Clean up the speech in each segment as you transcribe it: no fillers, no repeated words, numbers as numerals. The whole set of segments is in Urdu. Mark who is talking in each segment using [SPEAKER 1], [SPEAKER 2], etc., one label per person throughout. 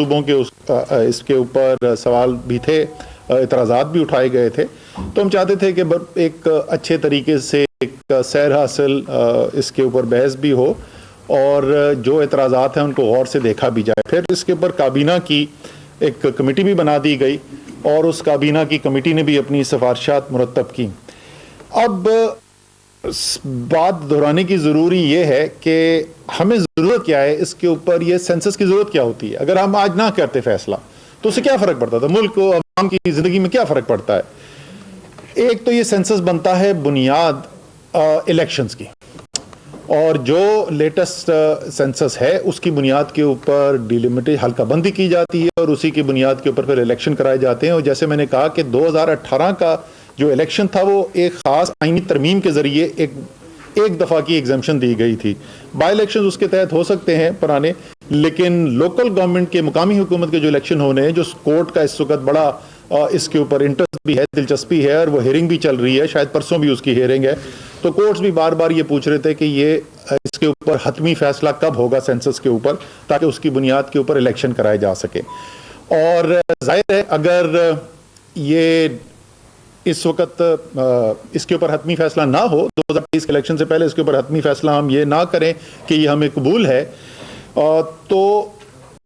[SPEAKER 1] صوبوں کے اس کے اوپر سوال بھی تھے, اعتراضات بھی اٹھائے گئے تھے. تو ہم چاہتے تھے کہ ایک اچھے طریقے سے ایک سیر حاصل اس کے اوپر بحث بھی ہو اور جو اعتراضات ہیں ان کو غور سے دیکھا بھی جائے. پھر اس کے اوپر کابینہ کی ایک کمیٹی بھی بنا دی گئی اور اس کابینہ کی کمیٹی نے بھی اپنی سفارشات مرتب کی. اب بات دہرانے کی ضروری یہ ہے کہ ہمیں ضرورت کیا ہے اس کے اوپر, یہ سینسس کی ضرورت کیا ہوتی ہے. اگر ہم آج نہ کرتے فیصلہ تو اس سے کیا فرق پڑتا تھا, ملک کو عوام کی زندگی میں کیا فرق پڑتا ہے. ایک تو یہ سینسس بنتا ہے بنیاد الیکشنز کی, اور جو لیٹسٹ سینسس ہے اس کی بنیاد کے اوپر ڈیلیمیٹی حلقہ بندی کی جاتی ہے اور اسی کی بنیاد کے اوپر پھر الیکشن کرائے جاتے ہیں. اور جیسے میں نے کہا کہ 2018 کا جو الیکشن تھا وہ ایک خاص آئینی ترمیم کے ذریعے ایک دفعہ کی ایگزمپشن دی گئی تھی. بائی الیکشن اس کے تحت ہو سکتے ہیں پرانے, لیکن لوکل گورنمنٹ کے, مقامی حکومت کے جو الیکشن ہونے ہیں, جو کورٹ کا اس وقت بڑا اس کے اوپر انٹرسٹ بھی ہے, دلچسپی ہے, اور وہ ہیئرنگ بھی چل رہی ہے, شاید پرسوں بھی اس کی ہیئرنگ ہے. تو کورٹس بھی بار بار یہ پوچھ رہے تھے کہ یہ اس کے اوپر حتمی فیصلہ کب ہوگا سینسس کے اوپر, تاکہ اس کی بنیاد کے اوپر الیکشن کرائے جا سکے. اور ظاہر ہے اگر یہ اس وقت اس کے اوپر حتمی فیصلہ نہ ہو, 2023 کے الیکشن سے پہلے اس کے اوپر حتمی فیصلہ ہم یہ نہ کریں کہ یہ ہمیں قبول ہے, تو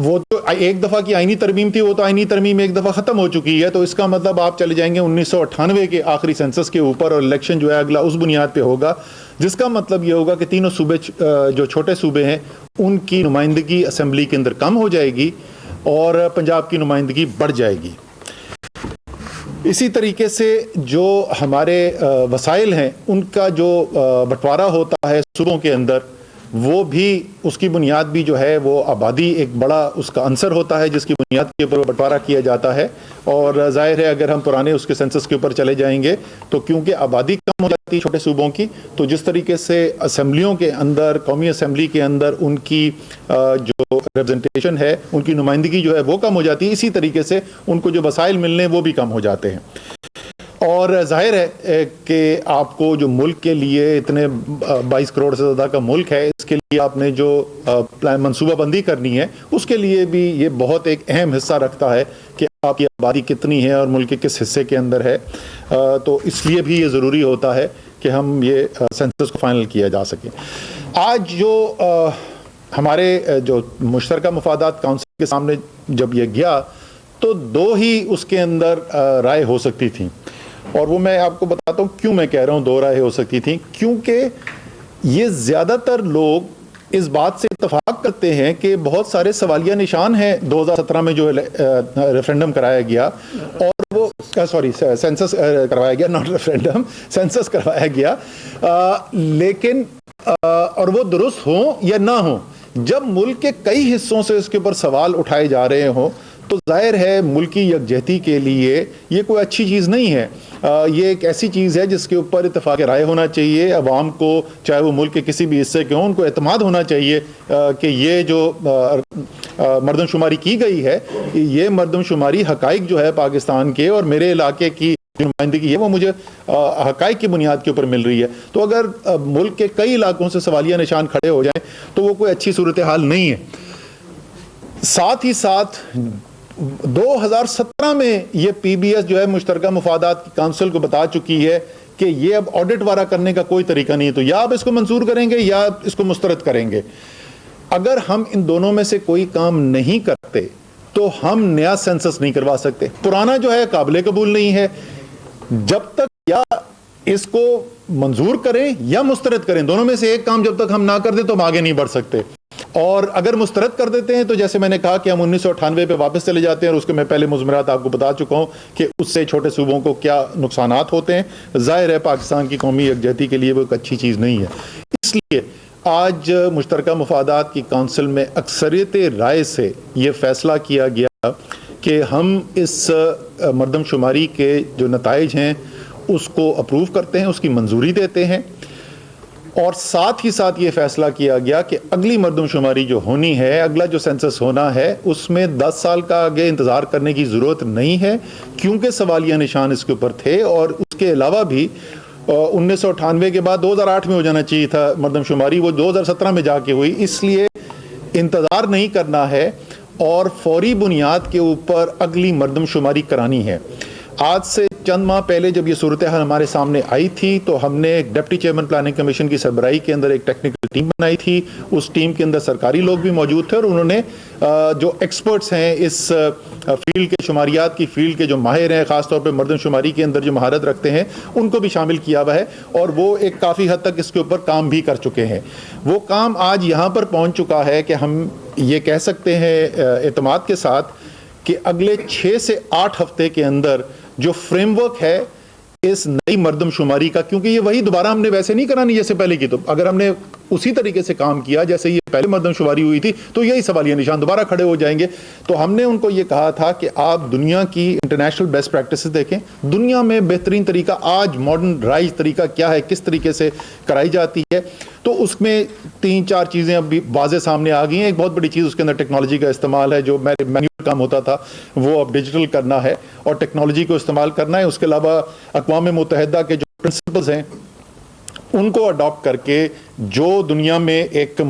[SPEAKER 1] وہ جو ایک دفعہ کی آئینی ترمیم تھی وہ تو آئینی ترمیم ایک دفعہ ختم ہو چکی ہے. تو اس کا مطلب آپ چلے جائیں گے 1998 کے آخری سینسس کے اوپر, اور الیکشن جو ہے اگلا اس بنیاد پہ ہوگا, جس کا مطلب یہ ہوگا کہ تینوں صوبے جو چھوٹے صوبے ہیں ان کی نمائندگی اسمبلی کے اندر کم ہو جائے گی اور پنجاب کی نمائندگی بڑھ جائے گی. اسی طریقے سے جو ہمارے وسائل ہیں ان کا جو بٹوارہ ہوتا ہے صوبوں کے اندر, وہ بھی اس کی بنیاد بھی جو ہے وہ آبادی ایک بڑا اس کا عنصر ہوتا ہے جس کی بنیاد کے اوپر بٹوارہ کیا جاتا ہے. اور ظاہر ہے اگر ہم پرانے اس کے سینسس کے اوپر چلے جائیں گے تو کیونکہ آبادی کم ہو جاتی ہے چھوٹے صوبوں کی, تو جس طریقے سے اسمبلیوں کے اندر, قومی اسمبلی کے اندر ان کی جو ریپرزنٹیشن ہے, ان کی نمائندگی جو ہے وہ کم ہو جاتی ہے, اسی طریقے سے ان کو جو وسائل ملنے وہ بھی کم ہو جاتے ہیں. اور ظاہر ہے کہ آپ کو جو ملک کے لیے اتنے 22 کروڑ سے زیادہ کا ملک ہے, اس کے لیے آپ نے جو منصوبہ بندی کرنی ہے اس کے لیے بھی یہ بہت ایک اہم حصہ رکھتا ہے کہ آپ کی آبادی کتنی ہے اور ملک کے کس حصے کے اندر ہے. تو اس لیے بھی یہ ضروری ہوتا ہے کہ ہم یہ سینسس کو فائنل کیا جا سکے. آج جو ہمارے جو مشترکہ مفادات کونسل کے سامنے جب یہ گیا تو دو ہی اس کے اندر رائے ہو سکتی تھیں, اور وہ میں آپ کو بتاتا ہوں کیوں میں کہہ رہا ہوں دو رائے ہو سکتی تھیں. کیونکہ یہ زیادہ تر لوگ اس بات سے اتفاق کرتے ہیں کہ بہت سارے سوالیہ نشان ہیں 2017 میں جو ریفرینڈم کرایا گیا, اور وہ سینسس کروایا گیا, ناٹ ریفرینڈم, سینسس کروایا گیا, لیکن اور وہ درست ہوں یا نہ ہوں, جب ملک کے کئی حصوں سے اس کے اوپر سوال اٹھائے جا رہے ہوں تو ظاہر ہے ملکی یکجہتی کے لیے یہ کوئی اچھی چیز نہیں ہے. یہ ایک ایسی چیز ہے جس کے اوپر اتفاق رائے ہونا چاہیے. عوام کو, چاہے وہ ملک کے کسی بھی حصے کے ہوں, ان کو اعتماد ہونا چاہیے کہ یہ جو مردم شماری کی گئی ہے, یہ مردم شماری حقائق جو ہے پاکستان کے اور میرے علاقے کی جو نمائندگی ہے وہ مجھے حقائق کی بنیاد کے اوپر مل رہی ہے. تو اگر ملک کے کئی علاقوں سے سوالیہ نشان کھڑے ہو جائیں تو وہ کوئی اچھی صورتحال نہیں ہے. ساتھ ہی ساتھ 2017 میں یہ پی بی ایس جو ہے مشترکہ مفادات کی کونسل کو بتا چکی ہے کہ یہ اب آڈٹ وارا کرنے کا کوئی طریقہ نہیں ہے, تو یا آپ اس کو منظور کریں گے یا اس کو مسترد کریں گے. اگر ہم ان دونوں میں سے کوئی کام نہیں کرتے تو ہم نیا سینسس نہیں کروا سکتے. پرانا جو ہے قابل قبول نہیں ہے. جب تک یا اس کو منظور کریں یا مسترد کریں, دونوں میں سے ایک کام جب تک ہم نہ کر دیں تو ہم آگے نہیں بڑھ سکتے. اور اگر مسترد کر دیتے ہیں تو جیسے میں نے کہا کہ ہم 1998 پہ واپس چلے جاتے ہیں, اور اس کے میں پہلے مضمرات آپ کو بتا چکا ہوں کہ اس سے چھوٹے صوبوں کو کیا نقصانات ہوتے ہیں. ظاہر ہے پاکستان کی قومی یکجہتی کے لیے وہ ایک اچھی چیز نہیں ہے. اس لیے آج مشترکہ مفادات کی کونسل میں اکثریت رائے سے یہ فیصلہ کیا گیا کہ ہم اس مردم شماری کے جو نتائج ہیں اس کو اپروو کرتے ہیں, اس کی منظوری دیتے ہیں. اور ساتھ ہی ساتھ یہ فیصلہ کیا گیا کہ اگلی مردم شماری جو ہونی ہے, اگلا جو سینسس ہونا ہے, اس میں 10 سال کا آگے انتظار کرنے کی ضرورت نہیں ہے, کیونکہ سوالیہ نشان اس کے اوپر تھے. اور اس کے علاوہ بھی 1998 کے بعد 2008 میں ہو جانا چاہیے تھا مردم شماری, وہ 2017 میں جا کے ہوئی. اس لیے انتظار نہیں کرنا ہے. اور فوری بنیاد کے اوپر اگلی مردم شماری کرانی ہے. آج سے چند ماہ پہلے جب یہ صورتحال ہمارے سامنے آئی تھی تو ہم نے ایک ڈپٹی چیئرمین پلاننگ کمیشن کی سربراہی کے اندر ایک ٹیکنیکل ٹیم بنائی تھی. اس ٹیم کے اندر سرکاری لوگ بھی موجود تھے اور انہوں نے جو ایکسپرٹس ہیں اس فیلڈ کے, شماریات کی فیلڈ کے جو ماہر ہیں, خاص طور پہ مردم شماری کے اندر جو مہارت رکھتے ہیں, ان کو بھی شامل کیا ہوا ہے اور وہ ایک کافی حد تک اس کے اوپر کام بھی کر چکے ہیں. وہ کام آج یہاں پر پہنچ چکا ہے کہ ہم یہ کہہ سکتے ہیں اعتماد کے ساتھ کہ اگلے 6 سے 8 ہفتے کے اندر جو فریم ورک ہے اس نئی مردم شماری کا, کیونکہ یہ وہی دوبارہ ہم نے ویسے نہیں کرانی جیسے پہلے کی, تو اگر ہم نے اسی طریقے سے کام کیا جیسے یہ پہلے مردم شماری ہوئی تھی تو یہی سوالیہ نشان دوبارہ کھڑے ہو جائیں گے. تو ہم نے ان کو یہ کہا تھا کہ آپ دنیا کی انٹرنیشنل بیسٹ پریکٹسز دیکھیں, دنیا میں بہترین طریقہ آج ماڈرن رائج طریقہ کیا ہے, کس طریقے سے کرائی جاتی ہے. تو اس میں 3-4 چیزیں اب بھی واضح سامنے آ گئی ہیں. ایک بہت بڑی چیز اس کے اندر ٹیکنالوجی کا استعمال ہے, جو مینوئل کام ہوتا تھا وہ اب ڈیجیٹل کرنا ہے اور ٹیکنالوجی کو استعمال کرنا ہے. اس کے علاوہ اقوام متحدہ کے جو پرنسپلز ہیں ان کو اڈاپٹ کر کے جو دنیا میں ایک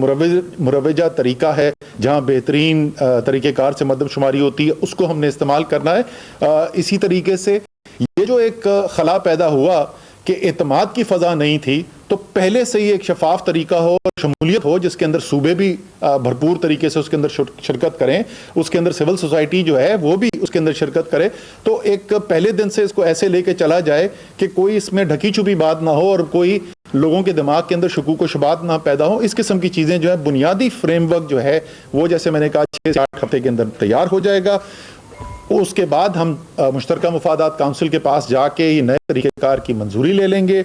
[SPEAKER 1] مروجہ طریقہ ہے جہاں بہترین طریقہ کار سے مردم شماری ہوتی ہے, اس کو ہم نے استعمال کرنا ہے. اسی طریقے سے یہ جو ایک خلا پیدا ہوا کہ اعتماد کی فضا نہیں تھی, تو پہلے سے ہی ایک شفاف طریقہ ہو اور شمولیت ہو جس کے اندر صوبے بھی بھرپور طریقے سے اس کے اندر شرکت کریں, اس کے اندر سول سوسائٹی جو ہے وہ بھی اس کے اندر شرکت کرے. تو ایک پہلے دن سے اس کو ایسے لے کے چلا جائے کہ کوئی اس میں ڈھکی چھپی بات نہ ہو اور کوئی لوگوں کے دماغ کے اندر شکوک و شبہات نہ پیدا ہو. اس قسم کی چیزیں جو ہے بنیادی فریم ورک جو ہے وہ جیسے میں نے کہا 6 سے 8 ہفتے کے اندر تیار ہو جائے گا. اس کے بعد ہم مشترکہ مفادات کونسل کے پاس جا کے یہ نئے طریقہ کار کی منظوری لے لیں گے.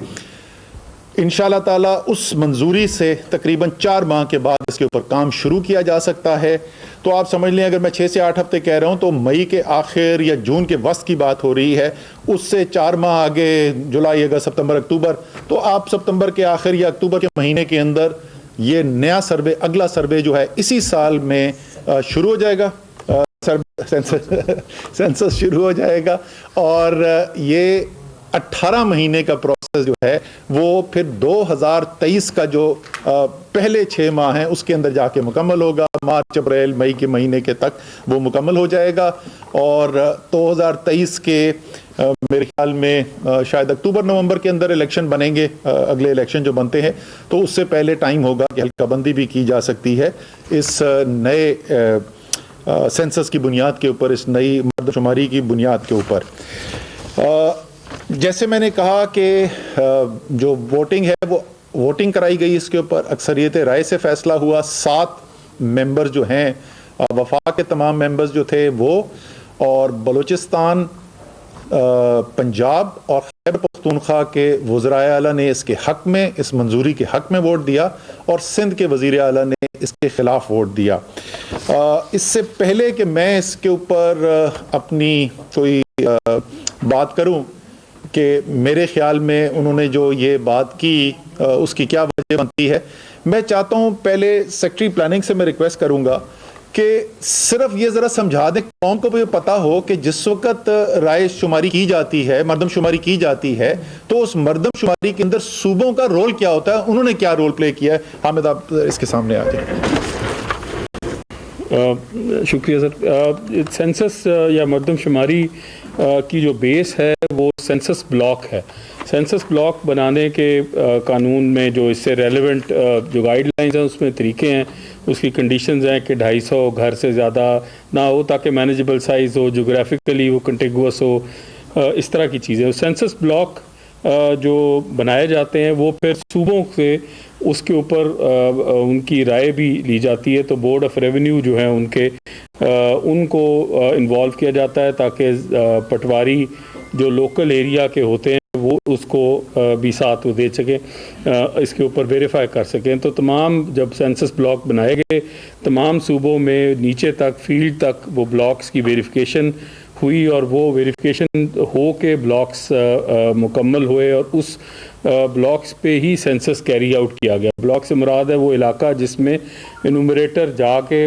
[SPEAKER 1] انشاءاللہ تعالیٰ اس منظوری سے تقریباً 4 ماہ کے بعد اس کے اوپر کام شروع کیا جا سکتا ہے. تو آپ سمجھ لیں اگر میں 6 سے 8 ہفتے کہہ رہا ہوں تو مئی کے آخر یا جون کے وسط کی بات ہو رہی ہے. اس سے 4 ماہ آگے جولائی, اگست, ستمبر, اکتوبر, تو آپ ستمبر کے آخر یا اکتوبر کے مہینے کے اندر یہ نیا سروے, اگلا سروے جو ہے اسی سال میں شروع ہو جائے گا, سینسس شروع ہو جائے گا. اور یہ 18 مہینے کا پروسیس جو ہے وہ پھر 2023 کا جو پہلے 6 ماہ ہیں اس کے اندر جا کے مکمل ہوگا. مارچ, اپریل, مئی کے مہینے کے تک وہ مکمل ہو جائے گا. اور 2023 کے میرے خیال میں شاید اکتوبر نومبر کے اندر الیکشن بنیں گے, اگلے الیکشن جو بنتے ہیں, تو اس سے پہلے ٹائم ہوگا کہ حلقہ بندی بھی کی جا سکتی ہے اس نئے سینسس کی بنیاد کے اوپر, اس نئی مردم شماری کی بنیاد کے اوپر. جیسے میں نے کہا کہ جو ووٹنگ ہے وہ ووٹنگ کرائی گئی, اس کے اوپر اکثریت رائے سے فیصلہ ہوا. 7 ممبر جو ہیں وفاق کے تمام ممبرز جو تھے وہ, اور بلوچستان, پنجاب اور خیبر پختونخوا کے وزرائے اعلیٰ نے اس کے حق میں, اس منظوری کے حق میں ووٹ دیا, اور سندھ کے وزیر اعلیٰ نے اس کے خلاف ووٹ دیا. اس سے پہلے کہ میں اس کے اوپر اپنی کوئی بات کروں کہ میرے خیال میں انہوں نے جو یہ بات کی اس کی کیا وجہ بنتی ہے, میں چاہتا ہوں پہلے سیکٹری پلاننگ سے میں ریکویسٹ کروں گا کہ صرف یہ ذرا سمجھا دیں قوم کو بھی پتا ہو کہ جس وقت رائے شماری کی جاتی ہے, مردم شماری کی جاتی ہے, تو اس مردم شماری کے اندر صوبوں کا رول کیا ہوتا ہے, انہوں نے کیا رول پلے کیا ہے. حامد آپ اس کے سامنے آ جائیں.
[SPEAKER 2] شکریہ سر. سینسس یا مردم شماری کی جو بیس ہے وہ سینسس بلاک ہے. سینسس بلاک بنانے کے قانون میں جو اس سے ریلیونٹ جو گائیڈ لائنز ہیں اس میں طریقے ہیں, اس کی کنڈیشنز ہیں کہ 250 گھر سے زیادہ نہ ہو تاکہ مینیجبل سائز ہو, جغرافیکلی وہ کنٹیگوس ہو, اس طرح کی چیزیں. سینسس بلاک جو بنائے جاتے ہیں وہ پھر صوبوں سے اس کے اوپر ان کی رائے بھی لی جاتی ہے. تو بورڈ آف ریونیو جو ہیں ان کو انوالو کیا جاتا ہے تاکہ پٹواری جو لوکل ایریا کے ہوتے ہیں وہ اس کو بھی ساتھ دے سکیں, اس کے اوپر ویریفائی کر سکیں. تو تمام جب سینسس بلاک بنائے گئے تمام صوبوں میں نیچے تک فیلڈ تک وہ بلاکس کی ویریفیکیشن ہوئی, اور وہ ویریفیکیشن ہو کے بلاکس مکمل ہوئے, اور اس بلاکس پہ ہی سینسس کیری آؤٹ کیا گیا. بلاک سے مراد ہے وہ علاقہ جس میں انومریٹر جا کے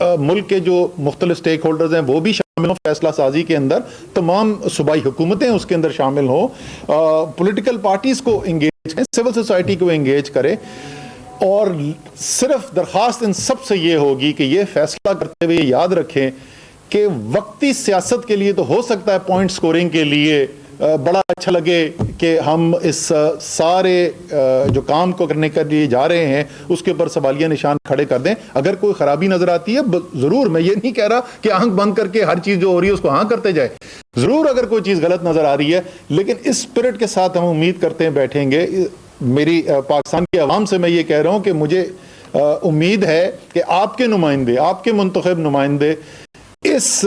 [SPEAKER 1] ملک کے جو مختلف سٹیک ہولڈرز ہیں وہ بھی شامل ہوں فیصلہ سازی کے اندر, تمام صوبائی حکومتیں اس کے اندر شامل ہوں, پولیٹیکل پارٹیز کو انگیج کریں, سول سوسائٹی کو انگیج کریں, اور صرف درخواست ان سب سے یہ ہوگی کہ یہ فیصلہ کرتے ہوئے یاد رکھیں کہ وقتی سیاست کے لیے تو ہو سکتا ہے پوائنٹ سکورنگ کے لیے بڑا اچھا لگے کہ ہم اس سارے جو کام کو کرنے کے لیے جا رہے ہیں اس کے اوپر سوالیہ نشان کھڑے کر دیں. اگر کوئی خرابی نظر آتی ہے ضرور, میں یہ نہیں کہہ رہا کہ آنکھ بند کر کے ہر چیز جو ہو رہی ہے اس کو ہاں کرتے جائے, ضرور اگر کوئی چیز غلط نظر آ رہی ہے, لیکن اس اسپرٹ کے ساتھ ہم امید کرتے ہیں بیٹھیں گے. میری پاکستان کی عوام سے میں یہ کہہ رہا ہوں کہ مجھے امید ہے کہ آپ کے نمائندے, آپ کے منتخب نمائندے اس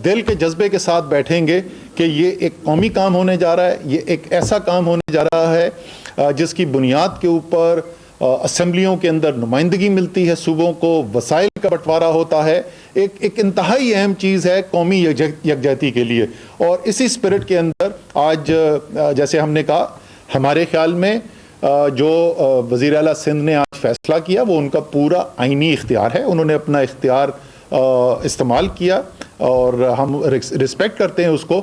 [SPEAKER 1] دل کے جذبے کے ساتھ بیٹھیں گے کہ یہ ایک قومی کام ہونے جا رہا ہے, یہ ایک ایسا کام ہونے جا رہا ہے جس کی بنیاد کے اوپر اسمبلیوں کے اندر نمائندگی ملتی ہے, صوبوں کو وسائل کا بٹوارا ہوتا ہے, ایک انتہائی اہم چیز ہے قومی یکجہتی کے لیے. اور اسی اسپرٹ کے اندر آج جیسے ہم نے کہا, ہمارے خیال میں جو وزیر اعلیٰ سندھ نے آج فیصلہ کیا وہ ان کا پورا آئینی اختیار ہے, انہوں نے اپنا اختیار استعمال کیا اور ہم رسپیکٹ کرتے ہیں اس کو,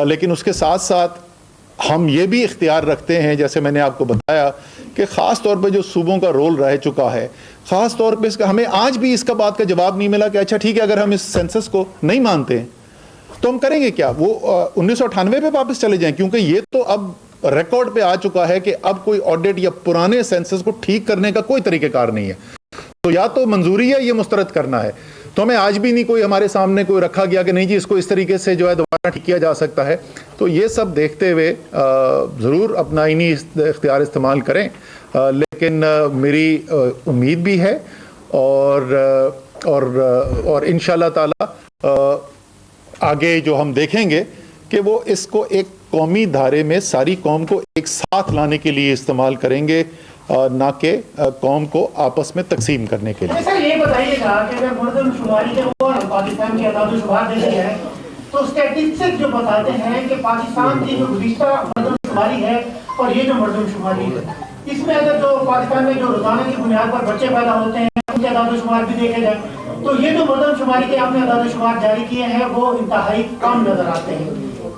[SPEAKER 1] لیکن اس کے ساتھ ساتھ ہم یہ بھی اختیار رکھتے ہیں, جیسے میں نے آپ کو بتایا کہ خاص طور پہ جو صوبوں کا رول رہ چکا ہے, خاص طور پہ اس کا ہمیں آج بھی اس کا بات کا جواب نہیں ملا کہ اچھا ٹھیک ہے اگر ہم اس سینسس کو نہیں مانتے ہیں تو ہم کریں گے کیا. وہ 1998 پہ واپس چلے جائیں, کیونکہ یہ تو اب ریکارڈ پہ آ چکا ہے کہ اب کوئی آڈٹ یا پرانے سینسس کو ٹھیک کرنے کا کوئی طریقہ کار نہیں ہے, تو یا تو منظوری ہے یہ مسترد کرنا ہے. تو ہمیں آج بھی نہیں کوئی ہمارے سامنے کوئی رکھا گیا کہ نہیں جی اس کو اس طریقے سے جو ہے دوبارہ ٹھیک کیا جا سکتا ہے. تو یہ سب دیکھتے ہوئے ضرور اپنا آئینی اختیار استعمال کریں, لیکن میری امید بھی ہے اور انشاءاللہ تعالی آگے جو ہم دیکھیں گے کہ وہ اس کو ایک قومی دھارے میں ساری قوم کو ایک ساتھ لانے کے لیے استعمال کریں گے, نہ کہ قوم کو آپس میں تقسیم کرنے کے لیے.
[SPEAKER 3] سر یہ بتائیے گا کہ اگر مردم شماری کے اوپر پاکستان کی اعداد و شمار دیکھی جائے تو اسٹیٹسٹک جو بتاتے ہیں کہ پاکستان کی جو گزشتہ مردم شماری ہے اور یہ جو مردم شماری ہے, اس میں اگر جو پاکستان میں جو روزانہ کی بنیاد پر بچے پیدا ہوتے ہیں ان کے اعداد و شمار بھی دیکھے جائیں تو یہ جو مردم شماری کے آپ نے اعداد و شمار جاری کیے ہیں وہ انتہائی کم نظر آتے ہیں.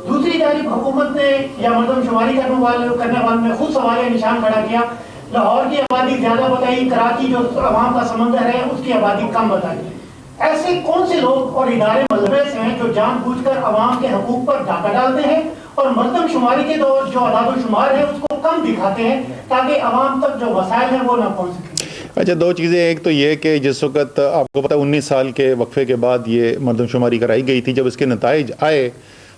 [SPEAKER 3] دوسری جانب حکومت نے یا مردم شماری کرنے والوں نے خود سوالیہ نشان کھڑا کیا, لاہور کی آبادی زیادہ بتائی, کراچی جو عوام کا سمندر ہے اس کی آبادی کم بتائی. ایسے کون سے لوگ اور ادارے ملوث ہیں جو جان بوجھ کر عوام کے حقوق پر ڈاکہ ڈالتے ہیں اور مردم شماری کے دور جو اعداد و شمار ہے اس کو کم دکھاتے ہیں تاکہ عوام تک جو وسائل ہیں وہ نہ پہنچ سکیں؟
[SPEAKER 1] اچھا, دو چیزیں. ایک تو یہ کہ جس وقت آپ کو پتہ 19 سال کے وقفے کے بعد یہ مردم شماری کرائی گئی تھی, جب اس کے نتائج آئے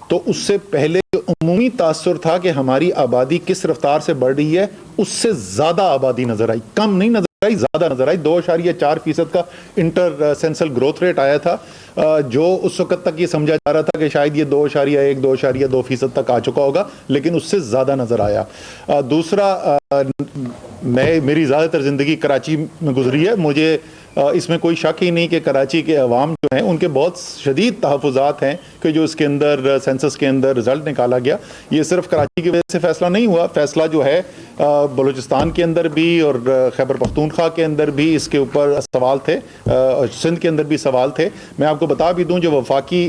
[SPEAKER 1] تو اس سے پہلے جو عمومی تاثر تھا کہ ہماری آبادی کس رفتار سے بڑھ رہی ہے, اس سے زیادہ آبادی نظر آئی, کم نہیں نظر آئی, زیادہ نظر آئی. 2.4% کا انٹر سینسل گروتھ ریٹ آیا تھا, جو اس وقت تک یہ سمجھا جا رہا تھا کہ شاید یہ 2.1-2.2% تک آ چکا ہوگا, لیکن اس سے زیادہ نظر آیا. دوسرا, میری زیادہ تر زندگی کراچی میں گزری ہے, مجھے اس میں کوئی شک ہی نہیں کہ کراچی کے عوام جو ہیں ان کے بہت شدید تحفظات ہیں کہ جو اس کے اندر سینسس کے اندر رزلٹ نکالا گیا. یہ صرف کراچی کی وجہ سے فیصلہ نہیں ہوا, فیصلہ جو ہے بلوچستان کے اندر بھی اور خیبر پختونخوا کے اندر بھی اس کے اوپر سوال تھے, سندھ کے اندر بھی سوال تھے. میں آپ کو بتا بھی دوں, جو وفاقی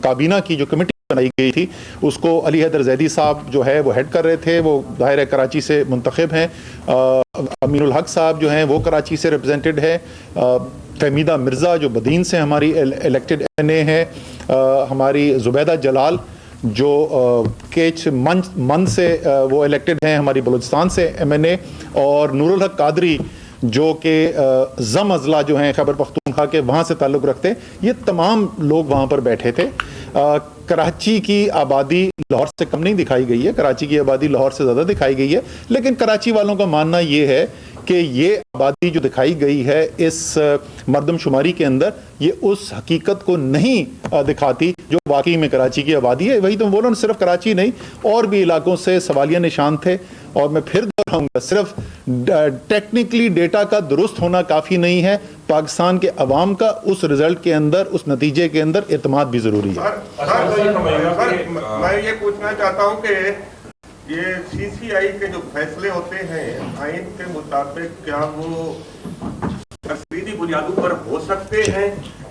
[SPEAKER 1] کابینہ کی جو کمیٹی بنائی گئی تھی اس کو علی حیدر زیدی صاحب جو ہے وہ ہیڈ کر رہے تھے, وہ ظاہر ہے کراچی سے منتخب ہیں. امین الحق صاحب جو ہیں وہ کراچی سے ریپرزینٹڈ ہے. فہمیدہ مرزا جو بدین سے ہماری الیکٹڈ این اے ہے. ہماری زبیدہ جلال جو کیچ من سے وہ الیکٹڈ ہیں ہماری بلوچستان سے ایم این اے, اور نور الحق قادری جو کہ زم اضلاع جو ہیں خیبر پختونخوا کے وہاں سے تعلق رکھتے ہیں. یہ تمام لوگ وہاں پر بیٹھے تھے. کراچی کی آبادی لاہور سے کم نہیں دکھائی گئی ہے, کراچی کی آبادی لاہور سے زیادہ دکھائی گئی ہے, لیکن کراچی والوں کا ماننا یہ ہے کہ یہ آبادی جو دکھائی گئی ہے اس مردم شماری کے اندر, یہ اس حقیقت کو نہیں دکھاتی جو واقعی میں کراچی کی آبادی ہے. وہی تو بول رہا ہوں, صرف کراچی نہیں اور بھی علاقوں سے سوالیہ نشان تھے. اور میں پھر دہراؤں گا, صرف ٹیکنیکلی ڈیٹا کا درست ہونا کافی نہیں ہے, پاکستان کے عوام کا اس رزلٹ کے اندر, اس نتیجے کے اندر اعتماد بھی ضروری ہے.
[SPEAKER 4] میں یہ پوچھنا چاہتا ہوں کہ یہ سی سی آئی کے جو فیصلے ہوتے ہیں آئین کے مطابق کیا وہ تقلیدی بنیادوں پر ہو سکتے ہیں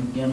[SPEAKER 5] MQM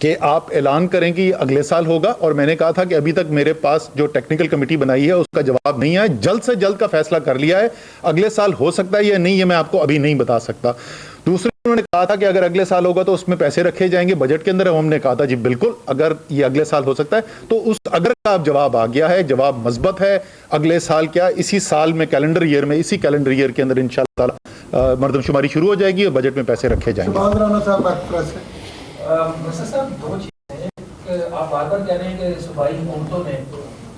[SPEAKER 1] کہ آپ اعلان کریں کہ یہ اگلے سال ہوگا، اور میں نے کہا تھا کہ ابھی تک میرے پاس جو ٹیکنیکل کمیٹی بنائی ہے اس کا جواب نہیں آیا، جلد سے جلد کا فیصلہ کر لیا ہے، اگلے سال ہو سکتا ہے یا نہیں یہ میں آپ کو ابھی نہیں بتا سکتا۔ دوسری انہوں نے کہا تھا کہ اگر اگلے سال ہوگا تو اس میں پیسے رکھے جائیں گے بجٹ کے اندر، ہم نے کہا تھا جی بالکل اگر یہ اگلے سال ہو سکتا ہے، تو اس اگر کا اب جواب آ گیا ہے، جواب مثبت ہے۔ اگلے سال کیا اسی سال میں کیلنڈر ایئر میں، اسی کیلنڈر ایئر کے اندر انشاءاللہ تعالی مردم شماری شروع ہو جائے گی اور بجٹ میں پیسے رکھے جائیں گے۔
[SPEAKER 6] مرزا صاحب دو چیزیں ہیں کہ آپ بار بار کہہ رہے ہیں کہ صوبائی حکومتوں نے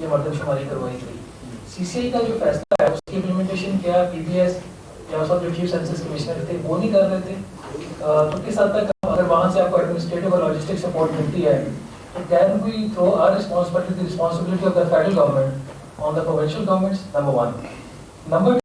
[SPEAKER 6] یہ مردم شماری کروائی تھی، سی سی آئی کا جو فیصلہ ہے اس کی امپلیمنٹیشن کیا پی بی ایس یا اس وقت جو چیف سینسس کمشنر تھے وہ نہیں کر رہے تھے؟ تو کس حد تک اگر وہاں سے آپ کو ایڈمنسٹریٹو اور لاجسٹک سپورٹ ملتی ہے تو can we throw our responsibility off the federal government on the provincial governments? Number 1 number